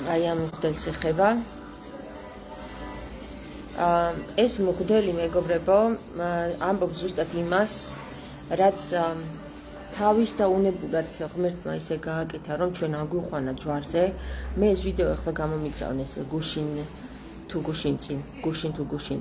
აი ამ მღვდელს ეხება. ეს მღვდელი მეგობრებო ამბობს ზუსტად იმას, რაც თავის და უნებურად ღმერთმა ისე გააკეთა, რომ ჩვენ აგვიყვანა ჯვარზე. მე ეს ვიდეო ახლა გამომიგზავნეს გუშინ თუ გუშინ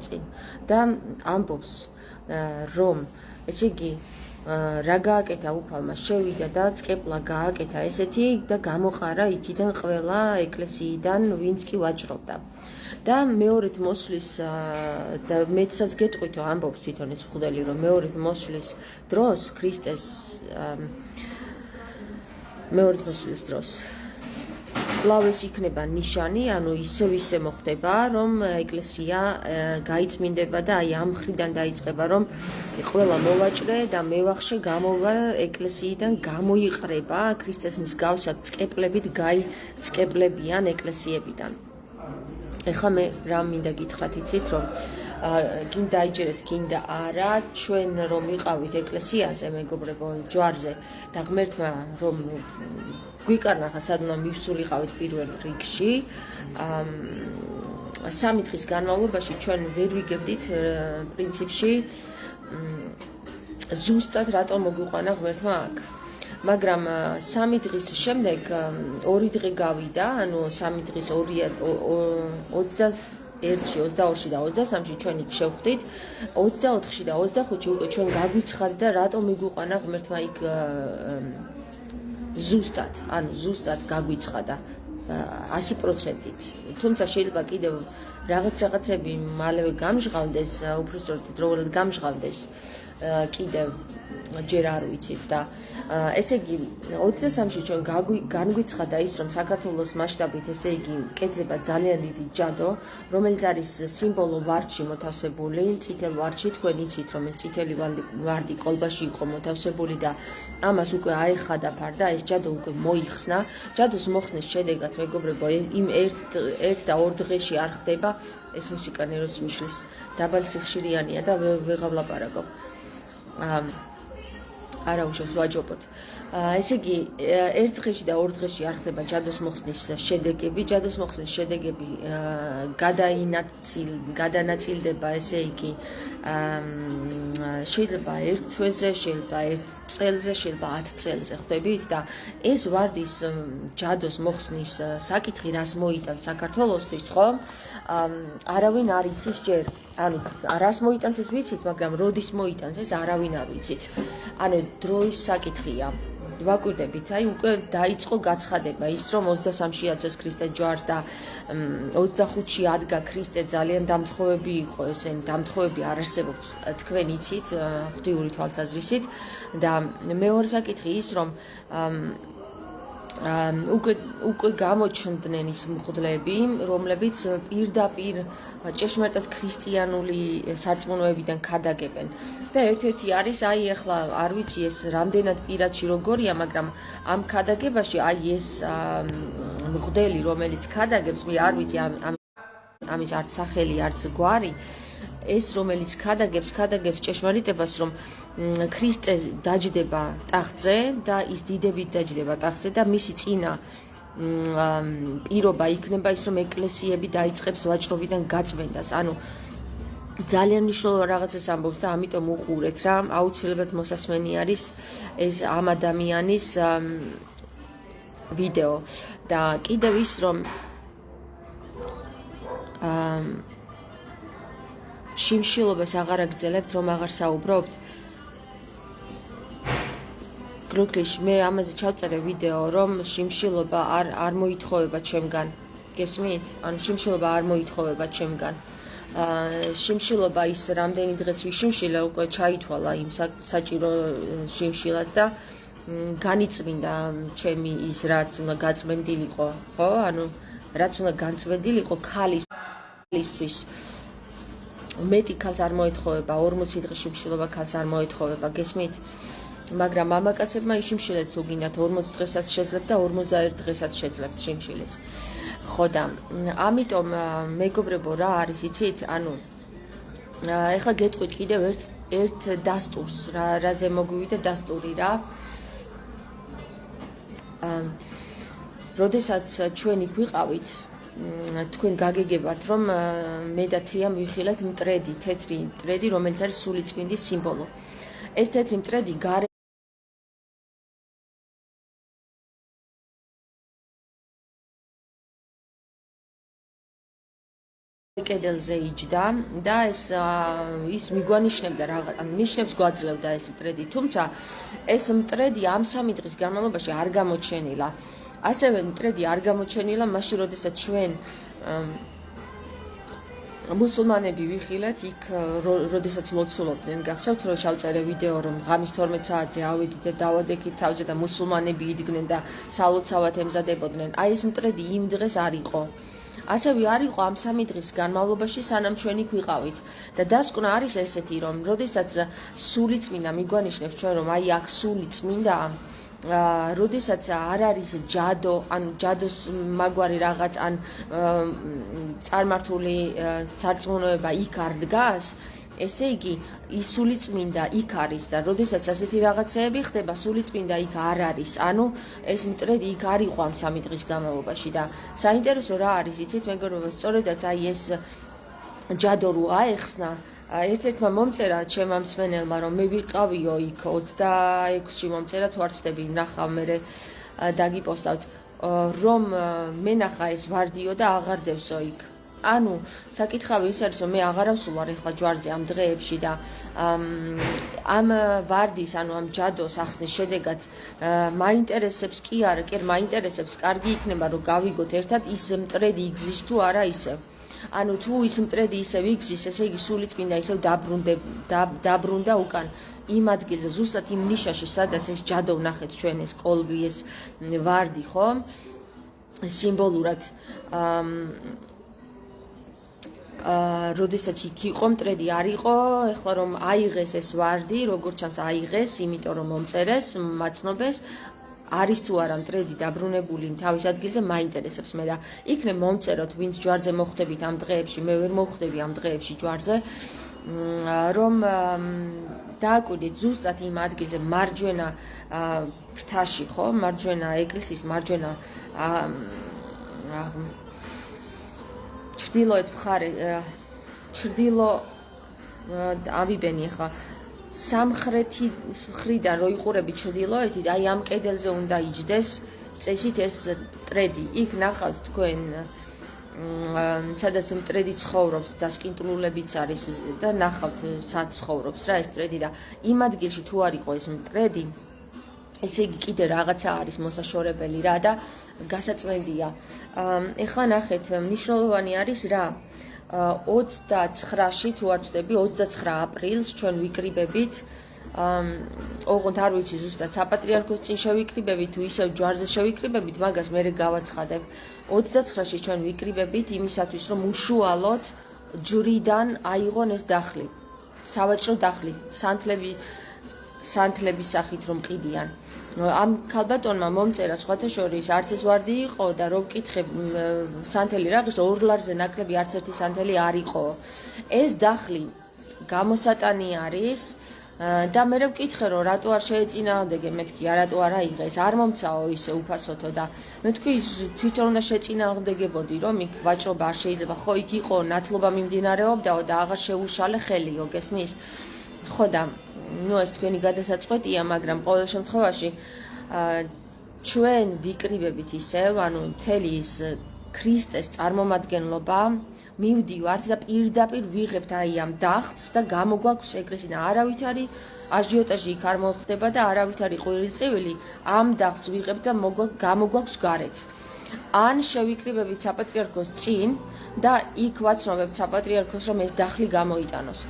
წინ და ამბობს რომ ესე იგი რა გააკეთა უფალმა, შევიდა და წკეპლა გააკეთა ესეთი და გამოყარა იქიდან ყველა ეკლესიიდან ვინც კი ვაჭრობდა. და მეორედ მოსვლის და მეცაც გეტყვითო ამბობს თვითონ ეს მღვდელი, რომ მეორედ მოსვლის დროს ქრისტეს მეორე მოსვლის დროს კლავეს იქნება ნიშანი, ანუ ისე მოხდება, რომ ეკლესია გაიწმინდება და აი ამ მხრიდან დაიწყება, რომ ყველა მოვაჭრე და მევახშე გამოვა ეკლესიიდან გამოიყრება ქრისტეს მსგავსად წკეპლებით გაიწკეპლებიან ეკლესიებიდან. ეხლა მე რა მინდა გითხრათ, იცით, რომ გინდა დაიჯერეთ, გინდა არა, ჩვენ რომ ვიყავით ეკლესიაზე, მეგობრებო, ჯვარზე და ღმერთმა რომ გვიკარნახა სადღაც მივსულიყავით პირველ რიგში, 3 დღის განმავლობაში ჩვენ ვერ ვიგებდით პრინციპში ზუსტად რატომ მოგვიყვანა ღმერთმა აქ. მაგრამ 3 დღის შემდეგ 2 დღე გავიდა, ანუ 3 დღის 21-ში, 22-ში და 23-ში ჩვენ იქ შევხვდით, 24-ში და 25-ში უკვე ჩვენ გაგვიცხადა და რატომ მიგვიყვანა ღმერთმა იქ ზუსტად გაგვიცხადა 100%-ით. თუმცა შეიძლება კიდევ რაღაცები მალევე გამჟღავნდეს, უბრალოდ დროულად გამჟღავნდეს კიდევ ჯერ არ ვიცით და ესე იგი 23-ში ჩვენ განგვიცხადა ის, რომ საქართველოს მასშტაბით ესე იგი კეთდება ძალიან დიდი ჯადო, რომელიც არის სიმბოლო ვარდში მოთავსებული, წითელ ვარდში. თქვენ იცით, რომ ეს წითელი ვარდი კოლბაში იყო მოთავსებული და ამას უკვე აეხადა ფარ და ეს ჯადო უკვე მოიხსნა. ჯადოს მოხსნის შედეგად, მეგობრებო, იმ ერთ და 2 დღეში არ ხდება ეს მუსიკა ნეროცმიშლის დაბალი სიხშირიანია და ვეღარ ვლაპარაკობ. არა უშავს ვაჯობოთ. ესე იგი, 1 დღეში და 2 დღეში არ ხდება ჯადოს მოხსნის შედეგები. ჯადოს მოხსნის შედეგები გადანაწილდება, ესე იგი, შეიძლება 1 თვეზე, შეიძლება 1 წელზე, შეიძლება 10 წელზე, ხვდებით და ეს ვარდის ჯადოს მოხსნის საკითხი რას მოიტანს საქართველოსთვის, ხო? არავინ არ იცის ჯერ. ანუ რას მოიტანს ეს ვიცით, მაგრამ როდის მოიტანს ეს არავინ არ ვიცით. ანუ დროის საკითხია. ვაკვირდებით, აი უკვე დაიწყო გაცხადება ის, რომ 23-ში აწვეს ქრისტეს ჯვარს და 25-ში ადგა ქრისტე, ძალიან დამთხოვები იყო, ესენი დამთხოვები არ არსებობს, თქვენ იცით, ღვთიური თვალსაზრისით და მეორე საკითხი ის, რომ უკვე გამოჩნდნენ ის მღვდლები, რომლებიც პირდაპირ ჭეშმარიტად ქრისტიანული სარწმუნოებიდან ქადაგებენ. და ერთ-ერთი არის, აი ახლა არ ვიცი ეს რამდენად პირადში როგორია, მაგრამ ამ ქადაგებაში აი ეს მღვდელი, რომელიც ქადაგებს, მე არ ვიცი ამის არც სახელი, არც გვარი, ეს რომელიც ქადაგებს ჭეშმარიტებას, რომ ქრისტე დაჯდება ტახტზე და ის დიდებით დაჯდება ტახტზე და მისი წინა პირობა იქნება ის, რომ ეკლესიები დაიწყებს ვაჭრობიდან გაწმენდას. ანუ ძალიან მნიშვნელოვან რაღაცას ამბობს და ამიტომ უყურეთ რა, აუცილებლად მოსასმენი არის ეს ამ ადამიანის ვიდეო და კიდევ ის, რომ შიმშილობას აღარ აგრძელებთ, რომ აღარ საუბრობთ. გლუქლიში მე ამაზე ჩავწერე ვიდეო, რომ შიმშილობა არ მოითხოვება ჩემგან. გესმით? ანუ შიმშილობა არ მოითხოვება ჩემგან. შიმშილობა ის რამდენი დღეც ვიშიმშილე, უკვე ჩაითვალა იმ საჭირო შიმშილად და განიწმინდა ჩემი ის რაც უნდა გაწმენდილიყო, ხო? ანუ რაც უნდა განწმენდილიყო ქალისთვის. მეტი ქალს არ მოეთხოვება, 40 დღის შიმშილობა ქალს არ მოეთხოვება, გესმით? მაგრამ მამაკაცებმა იშიმშილეთ თუ გინდათ 40 დღესაც შეძლებთ და 41 დღესაც შეძლებთ შიმშილის. ხო და ამიტომ მეგობრებო რა არის იცით? ანუ ეხლა გეტყვით კიდევ ერთ დასტურს, რაზე მოგვივიდა დასტური რა. როდესაც ჩვენ იქ ვიყავით, თქვენ გაგეგებათ, რომ მე და თია მივიხილეთ მტრედი, თეთრი მტრედი, რომელიც არის სულიწმინდის სიმბოლო. ეს თეთრი მტრედი კედელზე იჯდა და ის მიგვანიშნებდა რაღაც, ან ნიშნებს გვაძლევდა ეს მტრედი, თუმცა ეს მტრედი ამ 3 დღის განმავლობაში არ გამოჩენილა. ასევე მტრედი არ გამოჩენილა მაშინ, როდესაც ჩვენ მუსულმანები ვიხილეთ იქ, როდესაც ლოცულობდნენ. გახსოვთ, რომ ჩავწერე ვიდეო, რომ ღამის 12 საათზე ავედით და დავადექით თავზე და მუსულმანები იდგნენ და სალოცავად ემზადებოდნენ. აი ეს მტრედი იმ დღეს არ იყო. ასევე არ იყო ამ 3 დღის განმავლობაში, სანამ ჩვენ იქ ვიყავით. და დასკვნა არის ესეთი, რომ როდესაც სულიწმინდა მიგვანიშნებს ჩვენ, რომ აი აქ სულიწმინდაა, როდესაც არ არის ჯადო, ან ჯადოს მაგვარი რაღაც, ან წარმართული სარწმუნოება იქ არ დგას, ესე იგი ის სულიწმინდა იქ არის და როდესაც ასეთი რაღაცეები ხდება, სულიწმინდა იქ არ არის. ანუ ეს მტრედი იქ არ იყო ამ 3 დღის განმავლობაში და საინტერესო რა არის, იცით, მეგობრებო, სწორედაც აი ეს ჯადო რო აეხსნა, ერთ-ერთმა მომწერა ჩემმა მსმენელმა, რომ მე ვიყავიო იქ 26-ში მომწერა, თუ არ ვცდები, ნახავ მერე დაგიპოსტავთ, რომ მე ნახა ეს ვარდიო და აღარ დევსო იქ. ანუ საკითხავი ის არის, რომ მე აღარ ავსულვარ ეხლა ჯვარზე ამ დღეებში და ამ ვარდის, ანუ ამ ჯადოს ახსნის შედეგად მაინტერესებს კი არა, კი მაინტერესებს, კარგი იქნება, რომ გავიგოთ ერთად ის მტრედი იგზის თუ არა ისევ. ანუ თუ ის მტრედი ისევ იგზის, ესე იგი სულიწმინდა ისევ დაბრუნდა უკან იმ ადგილზე, ზუსტად იმ ნიშაში, სადაც ეს ჯადო ვნახეთ ჩვენ, ეს კოლბი, ეს ვარდი, ხო? სიმბოლურად როდესაც იქ იყო, მტრედი არ იყო, ეხლა რომ აიღეს ეს ვარდი, როგორც ჩანს აიღეს, იმიტომ რომ მომწერეს, მაცნობეს, არის თუ არა მტრედი დაბრუნებული თავის ადგილზე, მაინტერესებს მე და იქნებ მომწეროთ, ვინც ჯვარზე მოხვდებით ამ დღეებში, მე ვერ მოხვდები ამ დღეებში ჯვარზე, რომ დააკვირდით ზუსტად იმ ადგილზე მარჯვენა ფრთაში, ხო, მარჯვენა ეკლესიის მარჯვენა ჩრდილოეთ მხარე, ავიბენი ახლა სამხრეთი მხრიდან რო იყურები ჩრდილოეთით, აი ამ კედელზე უნდა იჯდეს წესით ეს მტრედი. იქ ნახავთ თქვენ, სადაც მტრედი ცხოვრობს, დასკინტრულებიც არის და ნახავთ სად ცხოვრობს რა ეს მტრედი და იმ ადგილში თუ არ იყო ეს მტრედი, ესე იგი კიდე რაღაცა არის მოსაშორებელი რა და გასაწმენდია. ეხლა ნახეთ, მნიშვნელოვანი არის რა, 29-ში თუ არ ვცდები, 29 აპრილს ჩვენ ვიკრიბებით, ოღონდ არ ვიცი ზუსტად საპატრიარქოს წინ შევიკრიბებით თუ ისევ ჯვარზე შევიკრიბებით, მაგას მე გავაცხადებ. 29-ში ჩვენ ვიკრიბებით იმისათვის, რომ უშუალოდ ჯვრიდან აიღონ ეს დახლი, სავაჭრო დახლი, სანთლების სახით რომ ყიდიან. ამ ქალბატონმა მომწერა სხვათა შორის, არც ეს ვარდი იყო და რომ ვკითხებ სანთელი რა ღირს, 2 ლარზე ნაკლები არც ერთი სანთელი არ იყო. ეს დახლი გამოსატანი არის და მე ვკითხე, რომ რატო არ შეეწინააღმდეგე, მეთქი, რატო არ აიღეს, არ მომცაო ისე უფასოთო და მეთქი თვითონ უნდა შეეწინააღმდეგებოდი, რომ იქ ვაჭრობა არ შეიძლება, ხო იქ იყო ნათლობა მიმდინარეობდაო და აღარ შეუშალე ხელიო, გესმის? ხო და ეს თქვენი გადასაწყვეტია, მაგრამ ყოველ შემთხვევაში ჩვენ ვიკრიბებით ისევ, ანუ მთელი ის ქრისტეს წარმომადგენლობა მივდივართ და პირდაპირ ვიღებთ აი ამ დახს და გამოგვაქვს ეკლესია, არავითარი აჟიოტაჟი იქ არ მოხდება და არავითარი ყვირილწივილი ამ დახს ვიღებთ და გამოგვაქვს გარეთ. ან შევიკრიბებით საპატრიარქოს წინ და იქ ვაცნობებთ საპატრიარქოს, რომ ეს დახლი გამოიტანოს.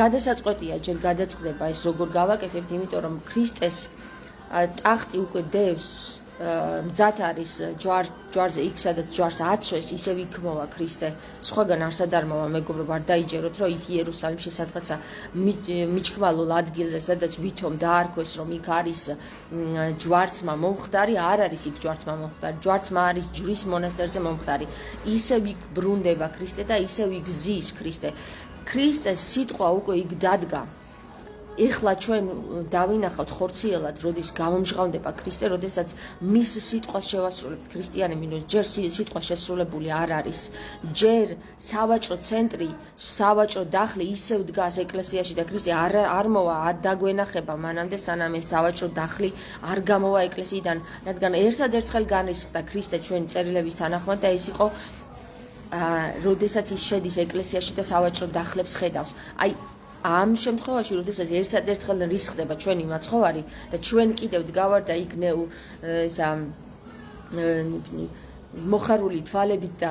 გადასაწყვეტია ჯერ გადაწყდება ეს როგორ გავაკეთებთ, იმიტომ რომ ქრისტეს ტახტი უკვე დევს, მზად არის ჯვარზე, იქ სადაც ჯვარს აცვეს, ისევ იქ მოვა ქრისტე. სხვაგან არსად არ მოვა, მეგობრებო, არ დაიჯეროთ, რომ იქ იერუსალიმში სადღაცა მიჩქმალულ ადგილზე, სადაც ვითომ დაარქვეს, რომ იქ არის ჯვარცმა მომხდარი, არ არის იქ ჯვარცმა მომხდარი, ჯვარცმა არის ჯვრის მონასტერზე მომხდარი. ისევ იქ ბრუნდება ქრისტე და ისევ იქ ზის ქრისტე. ქრისტეს სიტყვა უკვე იქ დადგა. ეხლა ჩვენ დავინახავთ ხორციელად, როდის გამომჟღავნდება ქრისტე, როდესაც მის სიტყვას შევასრულებთ ქრისტიანი მინუს, ჯერ სიტყვა შესრულებული არ არის, ჯერ სავაჭრო ცენტრი, სავაჭრო დახლი ისევ დგას ეკლესიაში და ქრისტე არ მოვა, არ დაგვენახება მანამდე, სანამ ეს სავაჭრო დახლი არ გამოვა ეკლესიიდან, რადგან ერთადერთხელ განრისხდა ქრისტე ჩვენი წერილების თანახმად და ეს იყო როდესაც ის შედის ეკლესიაში და სავაჭრო დახლებს ხედავს. აი ამ შემთხვევაში, როდესაც ერთადერთხელ რისხდება ჩვენი მაცხოვარი და ჩვენ კიდევ დგავარ და იქ მოხარული თვალებით და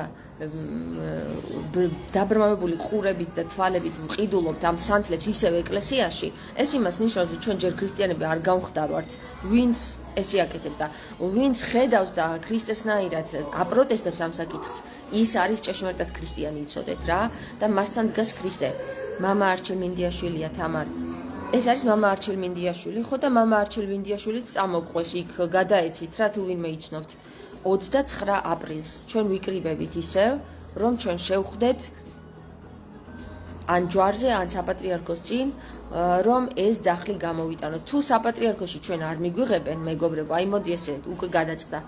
დაბრმავებული ყურებით და თვალებით ვყიდულობთ ამ სანთლებს ისევ ეკლესიაში, ეს იმას ნიშნავს, რომ ჩვენ ჯერ ქრისტიანები არ გამხდარვართ, ვინც ესე აკეთებს და ვინც ხედავს და ქრისტესნაირად აპროტესტებს ამ საკითხს, ის არის ჭეშმარიტად ქრისტიანი, იცოდეთ რა, და მასთან დგას ქრისტე. მამა არჩილ მინდიაშვილია თამარ. ეს არის მამა არჩილ მინდიაშვილი, ხო და მამა არჩილ მინდიაშვილიც წამოგვეს იქ გადაეცით რა თუ ვინმე იცნობთ. 29 აპრილს ჩვენ ვიკრიბებით ისევ, რომ ჩვენ შევხვდეთ ან ჯვარზე, ან საპატრიარქოს წინ, რომ ეს დახლი გამოვიტანოთ. თუ საპატრიარქოში ჩვენ არ მიგვიღებენ, მეგობრებო, აი მოდი ესე უკვე გადაწყდა.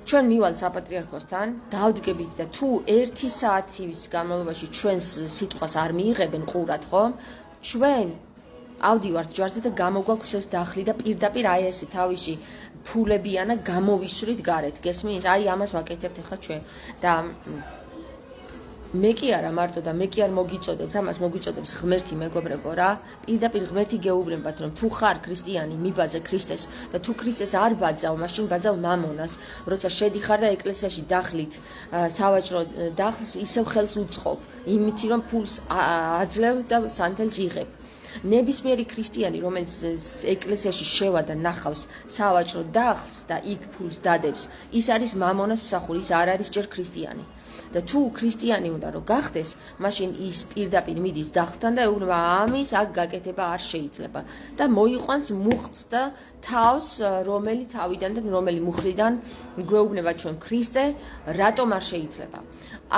ჩვენ მივალთ საპატრიარქოსთან, დავდგებით და თუ 1 საათის განმავლობაში ჩვენს სიტყვას არ მიიღებენ ყურად, ხო? ჩვენ ავდივართ ჯვარზე და გამოგვაქვს ეს დახლი და პირდაპირ აი ესე თავისი ფულებიანა გამოვისვრით გარეთ. გესმის? აი ამას ვაკეთებთ ახლა ჩვენ. და მე კი არა მარტო და მე კი არ მოგიწოდებთ, ამას მოგიწოდებს ღმერთი, მეგობრებო რა. პირდაპირ ღმერთი გეუბნებათ, რომ თუ ხარ ქრისტიანი, მიბაძე ქრისტეს და თუ ქრისტეს არ ბაძავ, მაშინ ბაძავ მამონას. როცა შედიხარ და ეკლესიაში დახლით, სავაჭრო დახლს ისევ ხელს უწყობ, იმითი რომ ფულს აძლევ და სანთელს იღებ. ნებისმიერი ქრისტიანი, რომელიც ეკლესიაში შევა და ნახავს სავაჭრო დახლს და იქ ფულს დადებს, ის არის მამონას მსახური, ის არ არის ჯერ ქრისტიანი. და თუ ქრისტიანი უნდა რომ გახდეს, მაშინ ის პირდაპირ მიდის დახლთან და ეუბნება ამის აქ გაკეთება არ შეიძლება და მოიყვანს მუხტს და თავს, რომელი თავიდან და რომელი მუხლიდან გვეუბნება ჩვენ ქრისტე, რატომ არ შეიძლება.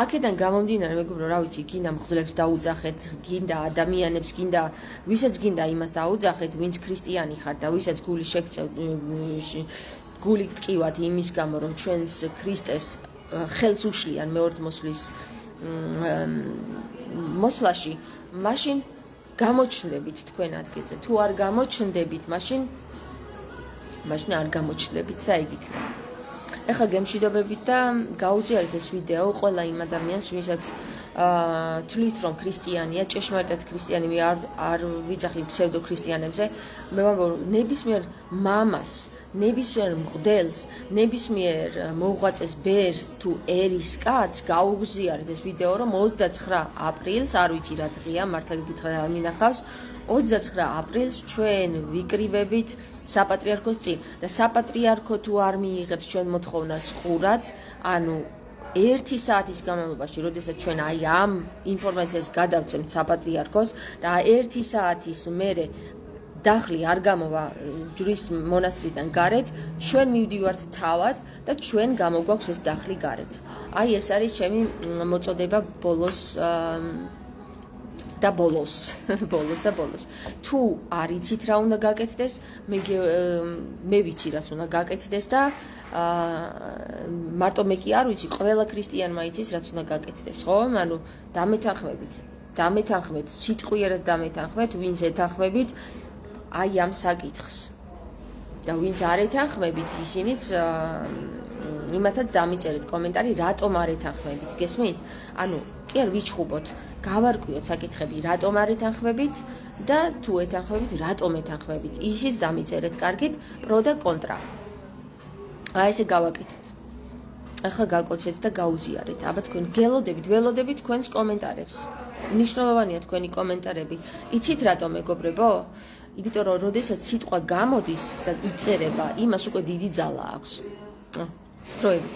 აქედან გამომდინარე, მეგობრო, რა ვიცი, გინდა მღვდლებს დაუძახეთ, გინდა ადამიანებს, გინდა ვისაც გინდა იმას დაუძახეთ, ვინც ქრისტიანი ხარ და ვისაც გული შეგწევ, გული ტკივათ იმის გამო, რომ ჩვენს ქრისტეს ხელს უშლიან მეორთ მოსვლის მოსვლაში, მაშინ გამოჩნდებით თქვენ ადგილზე. თუ არ გამოჩნდებით, მაშინ არ გამოჩნდებით და ეგ იქნება. ეხლა გემშვიდობებით და გაუზიარეთ ეს ვიდეო ყველა იმ ადამიანს, ვისაც თვლით რომ ქრისტიანია, ჭეშმარიტად ქრისტიანი, მე არ ვიძახი ფსევდო ქრისტიანებზე, მე ვამბობ ნებისმიერ მამას, ნებისმიერ მღვდელს, ნებისმიერ მოღვაწეს ბერს თუ ერის კაცს გაუგზიარეთ ეს ვიდეო, რომ 29 აპრილს, არ ვიცი რა დღეა, მართლა გითხრა არ მინახავს, 29 აპრილს ჩვენ ვიკრიბებით საპატრიარქოს წინ და საპატრიარქო თუ არ მიიღებს ჩვენ მოთხოვნას ყურად, ანუ 1 საათის განმავლობაში, როდესაც ჩვენ აი ამ ინფორმაციას გადავცემთ საპატრიარქოს და 1 საათის მერე დახლი არ გამოვა ჯვრის მონასტრიდან გარეთ, ჩვენ მივდივართ თავად და ჩვენ გამოგვაქვს ეს დახლი გარეთ. აი ეს არის ჩემი მოწოდება ბოლოს და ბოლოს. თუ არ იცით რა უნდა გაკეთდეს, მე ვიცი რაც უნდა გაკეთდეს და მარტო მე კი არ ვიცი, ყველა ქრისტიანმა იცის რაც უნდა გაკეთდეს, ხო? ანუ დამეთანხმეთ, სიტყვიერად დამეთანხმეთ, ვინც ეთანხმებით აი ამ საკითხს. და ვინც არ ეთანხმებით, ისინიც იმათაც დამიწერეთ კომენტარი, რატომ არ ეთანხმებით, გესმით? ანუ კი არ ვიჩხუბოთ, გავარკვიოთ საკითხები, რატომ არ ეთანხმებით და თუ ეთანხმებით, რატომ ეთანხმებით. ისიც დამიწერეთ კარგით, პრო და კონტრა. აი ესე გავაკეთოთ. ახლა გაკოცეთ და გაუზიარეთ. აბა თქვენ ველოდებით თქვენს კომენტარებს. მნიშვნელოვანია თქვენი კომენტარები. იცით რატომ, მეგობრებო? იმიტომ რომ როდესაც სიტყვა გამოდის და იწერება, იმას უკვე დიდი ძალა აქვს. დროებით.